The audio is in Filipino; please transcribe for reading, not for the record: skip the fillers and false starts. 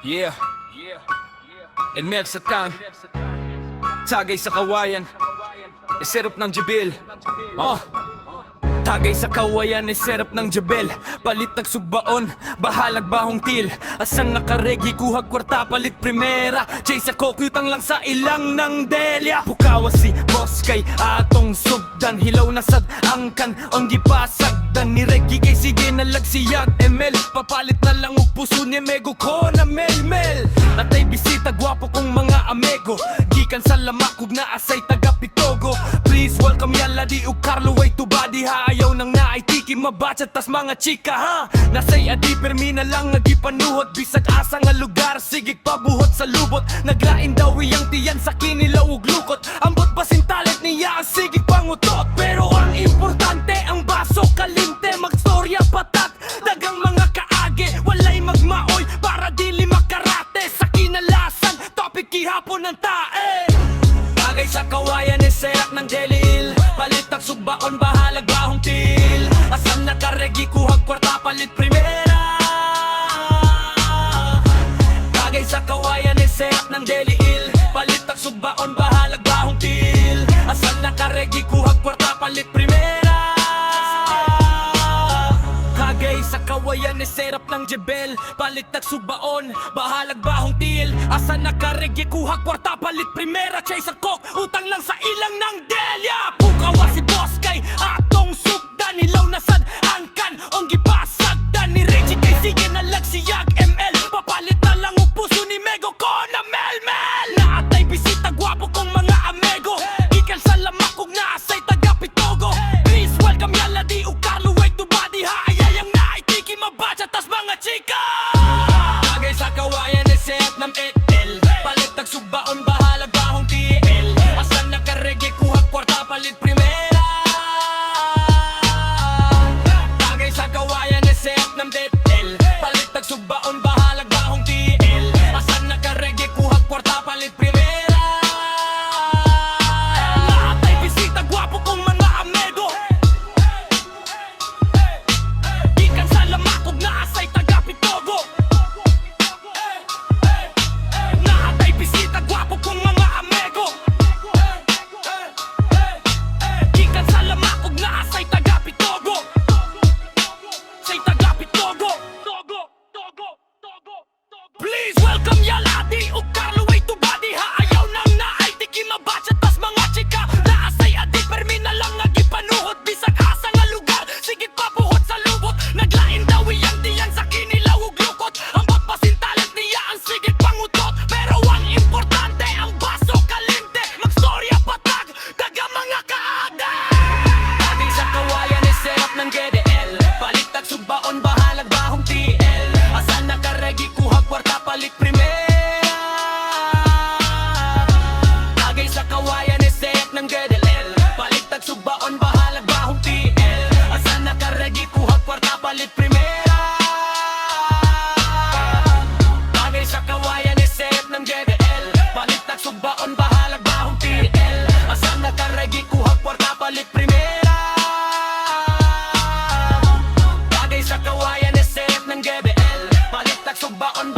Yeah. And Mel sa tang tagay sa kawayan, isirap ng Jibil. Tagay sa kawayan, isirap ng Jebel. Palit ng sugbaon, bahalag bahong til. Asan nakaregi, kuhag kwarta, palit primera. Chase ako, kutang lang sa ilang ng delya. Bukawa si boss kay atong sugdan. Hilaw na sad angkan, on gipasagdan. Ni Regi kay sige nalagsiyag ML. Papalit na lang og puso ni Mego ko na mel-mel. Natay bisita, gwapo kong mga amego. Gikan sa lamakog na asay taga Pitogo. Please welcome yala di u Carlo way to body ha. Ayaw nang naitiki mabatsa tas mga chika ha. Nasay adi permi na lang nagipanuhot. Bisag asa nga lugar sigig pabuhot sa lubot. Naglain daw iyang tiyan sa kinilaw ug lukot. Ambot basin talent niya ang sigig pangutot. Pero ang importante ang baso kalinte. Magstorya patat dagang mga kaage. Walay magmaoy para dili makarate. Sa kinalasan topic gihapon ng tae. Bagay sa kawayan iserak ng delil. Palit ang sugbaon bahalag bahong til. Asam nakaregi kuhag kwarta palit primera. Bagay sa kawayan iserak ng delil. Palit ang sugbaon bahalag bahong til. Asam nakaregi kuhag kwarta palit primera. Kagay sa kawayan iserap ng Jebel. Palit ang sugbaon bahalag bahong til. Asa nakaregi kuhag kwarta palit primera. Chase ako, utang lang sa ilang ng delya. Pukawa si boss kay atong sugdan. Hilaw na sad angkan, ong gipasagdan. Ni Reggie kay sige nalagsiyag ML. Papalit na lang og puso ni Mego ko na mel-mel. Naatay bisita, gwapo kong mga amego. Ikan sa lamakog na asay taga Pitogo. Please welcome yala di u Carlo way to body ha. Ayayang naitiki mabatsa tas mga chika. Bagay sa kawayan isehat ng etel. Palit ang sugbaon bahalag bahong TL. Asan nakaregi kuhag kwarta palit primera. Bagay sa kawayan isehat ng etel. Palit ang sugbaon bahalag bahong TL. Asan nakaregi kuhag kwarta palit primera. Lahat ay bisita, gwapo kong mga amego. Gikan sa lamakog na asay taga Pitogo. Lahat ay bisita, gwapo kong mga amego. Gikan sa lamakog na asay taga Pitogo. Say taga Pitogo. Please welcome Yaladi o Carlo way to body ha. Ayaw nang naitiki mabatsa tas mga chika. Naasay adi permi na lang nagipanuhot. Bisag asa nga lugar sigit pabuhot sa lubot. Naglain daw iyang diyan sa kinilaw ug lukot. Ang basin talent niya ang sigit pangutot. Pero ang importante ang baso kalinte. Magstorya patag daga mga kaagda. Dati sa kawayan iserap ng GDL. Palit ang sugbaon bahalag bahong TL. Asan nakaregi kuhag kwarta palit primera. Bagay sa kawayan iserap ng GDL. Palit ang sugbaon bahalag bahong TL. Asan nakaregi kuhag kwarta palit primera. Bagay sa kawayan iserap ng GDL. Palit ang sugbaon bahalag bahong TL. Asan nakaregi kuhag kwarta palit primera. Bagay sa kawayan iserap ng GBL. Palit ang sugbaon